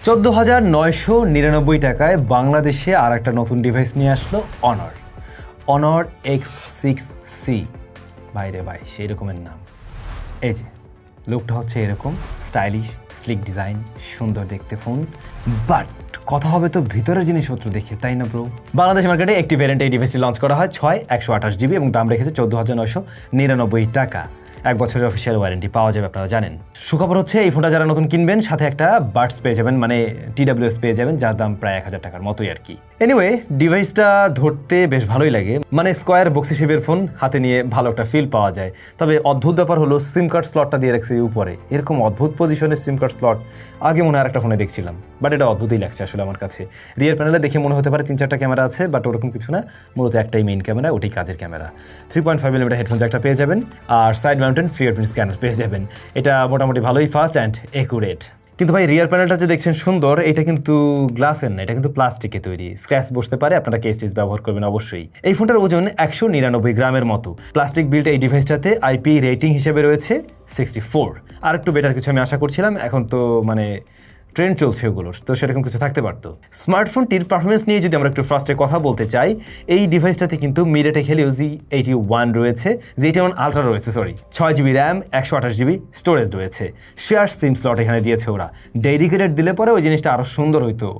14,999 টাকায় বাংলাদেশে আর একটা নতুন ডিভাইস নিয়ে আসলো অনর X6C। বাইরে ভাই সেই রকমের নাম। এই যে লুকটা হচ্ছে এরকম স্টাইলিশ, স্লিক ডিজাইন, সুন্দর দেখতে ফোন। বাট কথা হবে তো ভিতরের জিনিসপত্র দেখে, তাই না ব্রো? বাংলাদেশ মার্কেটে একটি ভ্যারিয়েন্টে এই ডিভাইসটি লঞ্চ করা হয় 6/128GB এবং দাম রেখেছে 14,999 টাকা। 1 বছরের অফিসিয়াল ওয়ারেন্টি পাওয়া যাবে, আপনারা জানেন। সুখবর হচ্ছে এই ফোনটা যারা নতুন কিনবেন সাথে একটা বাডস পেয়ে যাবেন, মানে TWS পেয়ে যাবেন, যার দাম প্রায় 1000 টাকার মতোই আর কি। এনিওয়ে ডিভাইসটা ধরতে বেশ ভালোই লাগে, মানে স্কোয়ার বক্সি শেপের ফোন, হাতে নিয়ে ভালো একটা ফিল পাওয়া যায়। তবে অদ্ভুত ব্যাপার হলো সিম কার্ড স্লটটা দিয়ে রাখছে উপরে, এরকম অদ্ভুত পজিশনের সিম কার্ড স্লট আগে মনে হয় আরেকটা ফোনে দেখছিলাম, বাট এটা অদ্ভুতই লাগছে আসলে আমার কাছে। রিয়ার প্যানেলে দেখে মনে হতে পারে 3-4টা ক্যামেরা আছে, বাট ওরকম কিছু না, মূলত একটাই মেইন ক্যামেরা, ওটাই কাজের ক্যামেরা। 3.5mm হেডফোন জ্যাকটা পেয়ে যাবেন, আর সাইড মাউন্টেন ফিঙ্গারপ্রিন্ট স্ক্যানার পেয়ে যাবেন। এটা মোটামুটি ভালোই ফাস্ট অ্যান্ড একুরেট। কিন্তু ভাই রিয়ার প্যানেলটা যে দেখছেন সুন্দর, এটা কিন্তু গ্লাসের না, এটা কিন্তু প্লাস্টিকে তৈরি, স্ক্র্যাচ বসতে পারে, আপনারা কেস টিস ব্যবহার করবেন অবশ্যই। এই ফোনটার ওজন 199 গ্রামের মতো। প্লাস্টিক বিল্ড এই ডিভাইসটাতে IP রেটিং হিসেবে রয়েছে 64। আর একটু বেটার কিছু আমি আশা করছিলাম, এখন তো মানে ট্রেন্ড চলছে ওগুলোর, তো সেরকম কিছু থাকতে পারতো। স্মার্টফোনটির পারফরমেন্স নিয়ে যদি আমরা একটু ফার্স্টে কথা বলতে চাই, এই ডিভাইসটাতে কিন্তু MediaTek Helio Z81 রয়েছে, Z81 Ultra রয়েছে, 6GB র্যাম, 128GB স্টোরেজ রয়েছে। শেয়ার সিম স্লট এখানে দিয়েছে ওরা, ডেডিকেটেড দিলে পরে ওই জিনিসটা আরও সুন্দর হইতো।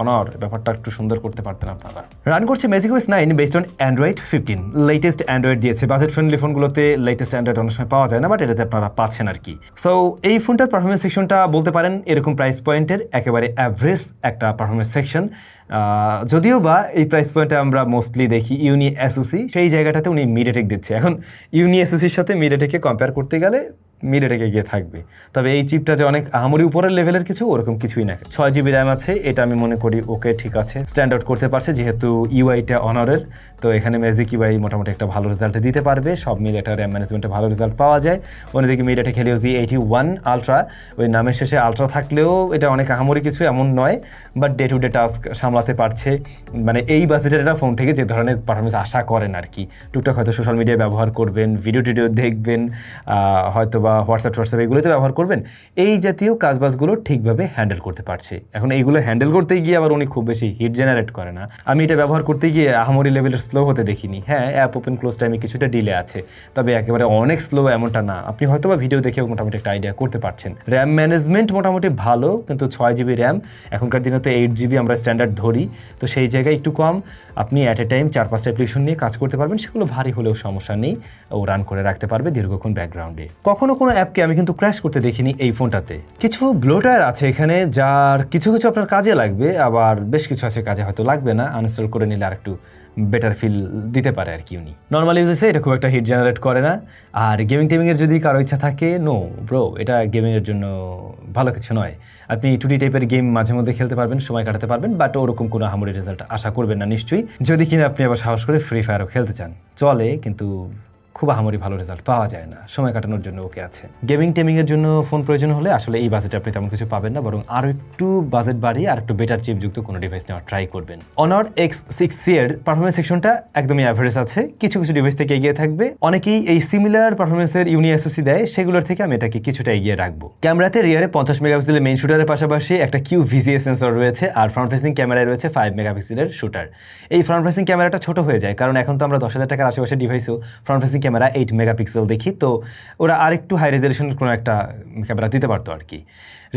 অনর ব্যাপারটা একটু সুন্দর করতে পারতেন আপনারা। রান করছে Magic OS 9 based on Android 15। Latest Android দিয়েছে, বাজেট ফ্রেন্ডলি ফোনগুলোতে লেটেস্ট অ্যান্ড্রয়েড অনেক সময় পাওয়া যায় না, বাট এটাতে আপনারা পাচ্ছেন আর কি। সো এই ফোনটার পারফরমেন্স সেকশনটা বলতে পারেন এরকম প্রাইস পয়েন্টের একেবারে অ্যাভারেজ একটা পারফরমেন্স সেকশন। যদিও বা এই প্রাইস পয়েন্টে আমরা মোস্টলি দেখি ইউনি এসওসি, সেই জায়গাটাতে উনি MediaTek দিচ্ছে। এখন ইউনি এসওসির সাথে MediaTekকে কম্পেয়ার করতে গেলে MediaTek গিয়ে থাকবে, তবে এই চিপটা যে অনেক আহামরি উপরের লেভেলের কিছু, ওরকম কিছুই না। 6GB র্যাম আছে, এটা আমি মনে করি ওকে, ঠিক আছে, স্ট্যান্ড আউট করতে পারছে, যেহেতু ইউআইটা অনারের, তো এখানে ম্যাজিক ইউআই মোটামুটি একটা ভালো রেজাল্ট দিতে পারবে। সব মিলে একটা র্যাম ম্যানেজমেন্টে ভালো রেজাল্ট পাওয়া যায়। অন্যদিকে MediaTek Helio Z81 Ultra, ওই নামের শেষে আলট্রা থাকলেও এটা অনেক আহামরি কিছু এমন নয়, but day to day task সামলাতে পারছে। মানে এই বাজেটের একটা ফোন থেকে যে ধরনের পারফরমেন্স আশা করেন আর কি, টুকটাক হয়তো সোশ্যাল মিডিয়া ব্যবহার করবেন, ভিডিও টিডিও দেখবেন, হয়তো বা হোয়াটসঅ্যাপ এগুলোতে ব্যবহার করবেন, এই জাতীয় কাজবাজগুলো ঠিকভাবে হ্যান্ডেল করতে পারছে। এখন এইগুলো হ্যান্ডেল করতে গিয়ে আবার উনি খুব বেশি হিট জেনারেট করে না, আমি এটা ব্যবহার করতে গিয়ে আহামরি লেভেলের স্লো হতে দেখিনি। হ্যাঁ, অ্যাপ ওপেন ক্লোজ টাইমে কিছুটা ডিলে আছে, তবে একেবারে অনেক স্লো এমনটা না। আপনি হয়তো বা ভিডিও দেখে মোটামুটি একটা আইডিয়া করতে পারছেন। র্যাম ম্যানেজমেন্ট মোটামুটি ভালো, কিন্তু 6GB র্যাম, এখনকার দিনে তো 8GB আমরা স্ট্যান্ডার্ড ধরি, তো সেই জায়গায় একটু কম। আপনি অ্যাট এ টাইম 4-5টা অ্যাপ্লিকেশন নিয়ে কাজ করতে পারবেন, সেগুলো ভারী হলেও সমস্যা নেই, ও রান করে রাখতে পারবে দীর্ঘক্ষণ ব্যাকগ্রাউন্ডে। কখনো কোনো অ্যাপকে আমি কিন্তু ক্র্যাশ করতে দেখিনি এই ফোনটাতে। কিছু ব্লোটার আছে এখানে, যার কিছু কিছু আপনার কাজে লাগবে, আবার বেশ কিছু আছে কাজে হয়তো লাগবে না, আনইনস্টল করে নিলে আর একটু বেটার ফিল দিতে পারে আর কি উনি। নর্মাল ইউজেসে এটা খুব একটা হিট জেনারেট করে না। আর গেমিং টেমিংয়ের যদি কারো ইচ্ছা থাকে, নো ব্রো, এটা গেমিংয়ের জন্য ভালো কিছু নয়। আপনি 2D টাইপের গেম মাঝে মধ্যে খেলতে পারবেন, সময় কাটাতে পারবেন, বাট ওরকম কোনো আহামরি রেজাল্ট আশা করবেন না নিশ্চয়ই। যদি কিনা আপনি আবার সাহস করে ফ্রি ফায়ারও খেলতে চান, চলে, কিন্তু খুব আহামরি ভালো রেজাল্ট পাওয়া যায় না, সময় কাটানোর জন্য ওকে আছে। গেমিং টেমিংয়ের জন্য ফোন প্রয়োজন হলে আসলে এই বাজেটে আপনি তেমন কিছু পাবেন না, বরং আরও একটু বাজেট বাড়িয়ে আর একটু বেটার চিপযুক্ত কোনো ডিভাইস নেওয়ার ট্রাই করবেন। অনর X6C এর পারফরমেন্স সেকশনটা একদমই অ্যাভারেজ আছে, কিছু কিছু ডিভাইস থেকে এগিয়ে থাকবে। অনেকেই এই সিমিলার পারফরমেন্সের ইউনি এসওসি দেয়, সেগুলোর থেকে আমি এটাকে কিছুটা এগিয়ে রাখবো। ক্যামেরাতে রিয়ারে 50 মেগাপিক্সেলের মেইন শুটারের পাশাপাশি একটা QVGA সেন্সর রয়েছে, আর ফ্রন্ট ফেসিং ক্যামেরায় রয়েছে 5 মেগাপিক্সেলের শুটার। এই ফ্রন্ট ফেসিং ক্যামেরাটা ছোট হয়ে যায়, কারণ এখন তো আমরা 10,000 টাকার আশেপাশে ডিভাইসেও ফ্রন্ট ফেসিং ক্যামেরা 8 মেগাপিক্সেল দেখি, তো ওরা আরেকটু হাই রেজলিউশনের কোনো একটা ক্যামেরা দিতে পারতো আর কি।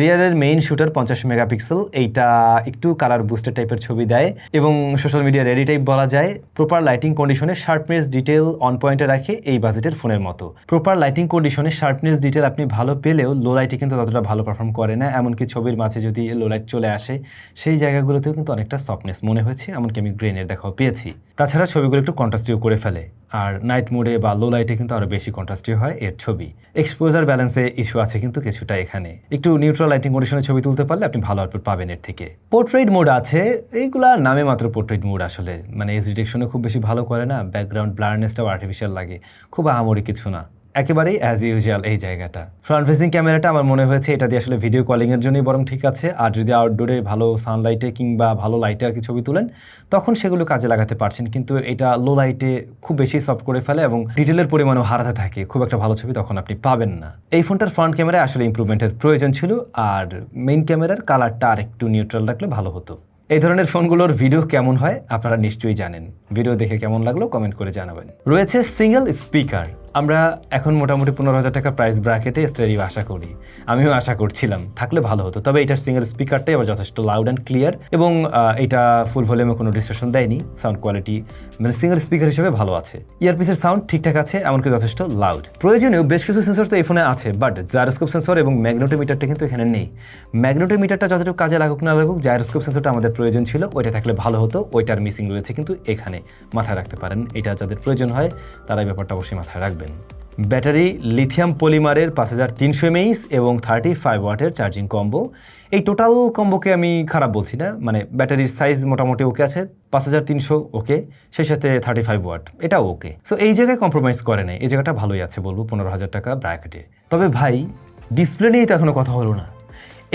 রিয়ারের মেইন শুটার 50 মেগাপিক্সেল, এইটা একটু কালার বুস্টার টাইপের ছবি দেয় এবং সোশ্যাল মিডিয়া রেডি টাইপ বলা যায়। প্রপার লাইটিং কন্ডিশনে শার্পনেস ডিটেল অন পয়েন্টে রাখে এই বাজেটের ফোনের মতো। প্রপার লাইটিং কন্ডিশনে শার্পনেস ডিটেল আপনি ভালো পেলেও লো লাইটে কিন্তু ততটা ভালো পারফর্ম করে না, এমনকি ছবির মাঝে যদি লো লাইট চলে আসে সেই জায়গাগুলোতেও কিন্তু অনেকটা সফটনেস মনে হয়েছে, এমনকি আমি গ্রেনের দেখাও পেয়েছি। তাছাড়া ছবিগুলো একটু কন্ট্রাস্টিও করে ফেলে, আর নাইট মোডে বা লো লাইটে কিন্তু আরও বেশি কন্ট্রাস্টিও হয় এর ছবি। এক্সপোজার ব্যালেন্সে ইস্যু আছে কিন্তু কিছুটা, এখানে একটু নিউট্রাল লাইটিং কন্ডিশনে ছবি তুলতে পারলে আপনি ভালো আউটপুট পাবেন এর থেকে। পোর্ট্রেট মোড আছে, এইগুলা নামে মাত্র পোর্ট্রেট মোড, আসলে মানে এজ ডিটেকশনে খুব বেশি ভালো করে না, ব্যাকগ্রাউন্ড ব্লারনেসটাও আর্টিফিশিয়াল লাগে, খুব আহামরি কিছু না। একেবারেই অ্যাজ ইউজুয়াল এই জায়গাটা। ফ্রন্ট ফেসিং ক্যামেরাটা আমার মনে হয়েছে এটা দিয়ে আসলে ভিডিও কলিংয়ের জন্যই বরং ঠিক আছে, আর যদি আউটডোরে ভালো সানলাইটে কিংবা ভালো লাইটে আর কি ছবি তুলেন তখন সেগুলো কাজে লাগাতে পারছেন, কিন্তু এটা লো লাইটে খুব বেশি সফট করে ফেলে এবং ডিটেলের পরিমাণও হারাতে থাকে, খুব একটা ভালো ছবি তখন আপনি পাবেন না। এই ফোনটার ফ্রন্ট ক্যামেরায় আসলে ইমপ্রুভমেন্টের প্রয়োজন ছিল, আর মেইন ক্যামেরার কালারটা আর একটু নিউট্রাল রাখলে ভালো হতো। এই ধরনের ফোনগুলোর ভিডিও কেমন হয় আপনারা নিশ্চয়ই জানেন, ভিডিও দেখে কেমন লাগলো কমেন্ট করে জানাবেন। রয়েছে সিঙ্গেল স্পিকার। আমরা এখন মোটামুটি 15,000 টাকা প্রাইস ব্র্যাকেটে স্টেরিও আশা করি, আমিও আশা করছিলাম থাকলে ভালো হতো, তবে এটার সিঙ্গেল স্পিকারটাই আবার যথেষ্ট লাউড অ্যান্ড ক্লিয়ার এবং এটা ফুল ভলিউমে কোনো ডিস্টরশন দেয়নি, সাউন্ড কোয়ালিটি মানে সিঙ্গেল স্পিকার হিসেবে ভালো আছে। ইয়ারপিসের সাউন্ড ঠিকঠাক আছে, এমনকি যথেষ্ট লাউড। প্রয়োজনীয় বেশ কিছু সেন্সর তো এই ফোনে আছে, বাট জাইরোস্কোপ সেন্সর এবং ম্যাগনেটোমিটারটা কিন্তু এখানে নেই। ম্যাগনেটোমিটারটা যতটুকু কাজে লাগুক না লাগুক, জাইরোস্কোপ সেন্সরটা আমাদের প্রয়োজন ছিল, ওইটা থাকলে ভালো হতো, ওইটার মিসিং রয়েছে কিন্তু এখানে, মাথায় রাখতে পারেন। এটা যাদের প্রয়োজন হয় তারা এই ব্যাপারটা অবশ্যই মাথায় রাখবেন। ব্যাটারি লিথিয়াম পলিমারের 5300 mAh এবং 35 ওয়াটের চার্জিং কম্বো। এই টোটাল কম্বোকে আমি খারাপ বলছি না, মানে ব্যাটারির সাইজ মোটামুটি ওকে আছে, 5300 ওকে, সেই সাথে 35 ওয়াট এটাও ওকে। সো এই জায়গায় কম্প্রোমাইজ করে নেই, এই জায়গাটা ভালোই আছে বলবো 15,000 টাকা ব্র্যাকেটে। তবে ভাই ডিসপ্লে নিয়েই তো এখনো কথা হলো না।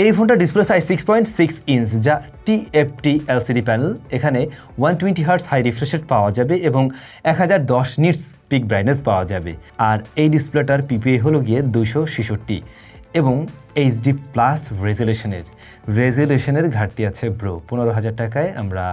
এই ফোনটা ডিসপ্লে সাইজ 6.6 ইঞ্চ, যা TFT LCD প্যানেল। এখানে 120 হার্টজ হাই রিফ্রেশ রেট পাওয়া যাবে এবং 1010 নিটস পিক ব্রাইটনেস পাওয়া যাবে। আর এই ডিসপ্লেটার PPI হলো গিয়ে 266 এবং HD প্লাস রেজুলেশনের ঘাটতি আছে ব্রো। 15,000 টাকায় আমরা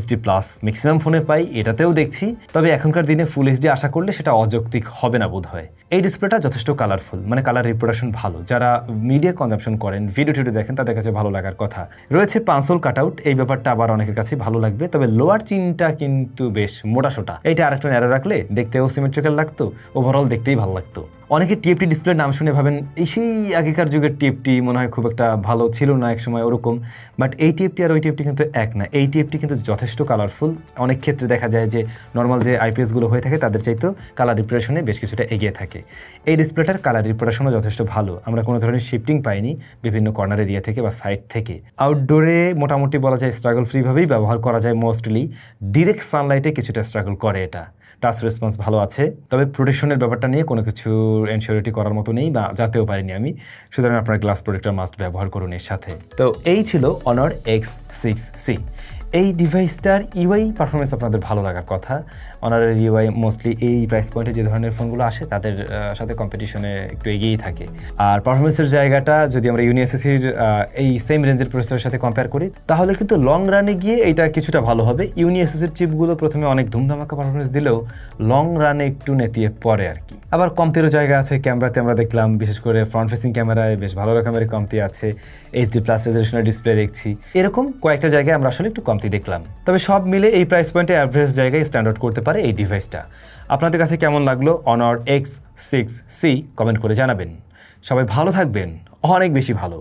HD প্লাস ম্যাক্সিমাম ফোনে পাই, এটাতেও দেখছি। তবে এখনকার দিনে ফুল HD আশা করলে সেটা অযৌক্তিক হবে না বোধ হয়। এই ডিসপ্লেটা যথেষ্ট কালারফুল, মানে কালার রিপ্রোডাকশন ভালো, যারা মিডিয়া কনজাম্পশন করেন, ভিডিও টিডিও দেখেন তাদের কাছে ভালো লাগার কথা। রয়েছে পাঁচল কাটআউট, এই ব্যাপারটা আবার অনেকের কাছে ভালো লাগবে, তবে লোয়ার চিনটা কিন্তু বেশ মোটাসোটা। এইটা আরেকটা ন্যারো রাখলে দেখতেও সিমেট্রিক্যাল লাগতো, ওভারঅল দেখতেই ভালো লাগতো। অনেকে TFT ডিসপ্লের নাম শুনে ভাবেন এই সেই আগেকার যুগের TFT মনে হয় খুব একটা ভালো ছিল না এক সময় ওরকম, বাট এই TFT আর ওই TFT কিন্তু এক না। এই TFT কিন্তু যথেষ্ট কালারফুল, অনেক ক্ষেত্রে দেখা যায় যে নর্মাল যে IPSগুলো হয়ে থাকে তাদের চাইতেও কালার রিপ্রেশনে বেশ কিছুটা এগিয়ে থাকে। এই ডিসপ্লেটার কালার রিপ্রেশনও যথেষ্ট ভালো, আমরা কোনো ধরনের শিফটিং পাইনি বিভিন্ন কর্নার এরিয়া থেকে বা সাইড থেকে। আউটডোরে মোটামুটি বলা যায় স্ট্রাগল ফ্রিভাবেই ব্যবহার করা যায় মোস্টলি, ডিরেক্ট সানলাইটে কিছুটা স্ট্রাগল করে এটা। টাচ রেসপন্স ভালো আছে, তবে প্রোটেকশনের ব্যাপারটা নিয়ে কোনো কিছু এনশিওরিটি করার মতো নেই বা জানতেও পারিনি আমি, সুতরাং আপনার গ্লাস প্রোটেক্টর মাস্ট ব্যবহার করুন এর সাথে। তো এই ছিল Honor X6C। এই ডিভাইসটার ইউআই পারফরমেন্স আপনাদের ভালো লাগার কথা। অনারের ইউআই মোস্টলি এই প্রাইস পয়েন্টে যে ধরনের ফোনগুলো আসে তাদের সাথে কম্পিটিশনে একটু এগিয়েই থাকে। আর পারফরমেন্সের জায়গাটা যদি আমরা ইউনিএসএসির এই সেম রেঞ্জের প্রসেসরের সাথে কম্পেয়ার করি তাহলে কিন্তু লং রানে গিয়ে এটা কিছুটা ভালো হবে। ইউনিএসএসির চিপগুলো প্রথমে অনেক ধুমধামাকা পারফরমেন্স দিলেও লং রানে একটু নেতিয়ে পড়ে আর কি। আবার কমতিরও জায়গা আছে, ক্যামেরাতে আমরা দেখলাম বিশেষ করে ফ্রন্ট ফেসিং ক্যামেরায় বেশ ভালো রকমের কমতি আছে, HD প্লাস রেজলিউশনের ডিসপ্লে দেখছি, এরকম কয়েকটা জায়গায় আমরা আসলে একটু কমতি দেখলাম। তবে সব মিলে এই প্রাইস পয়েন্টে অ্যাভারেজ জায়গায় স্ট্যান্ডার্ড করতে পারে এই ডিভাইসটা। আপনাদের কাছে কেমন লাগলো Honor X6C কমেন্ট করে জানাবেন। সবাই ভালো থাকবেন, অনেক বেশি ভালো।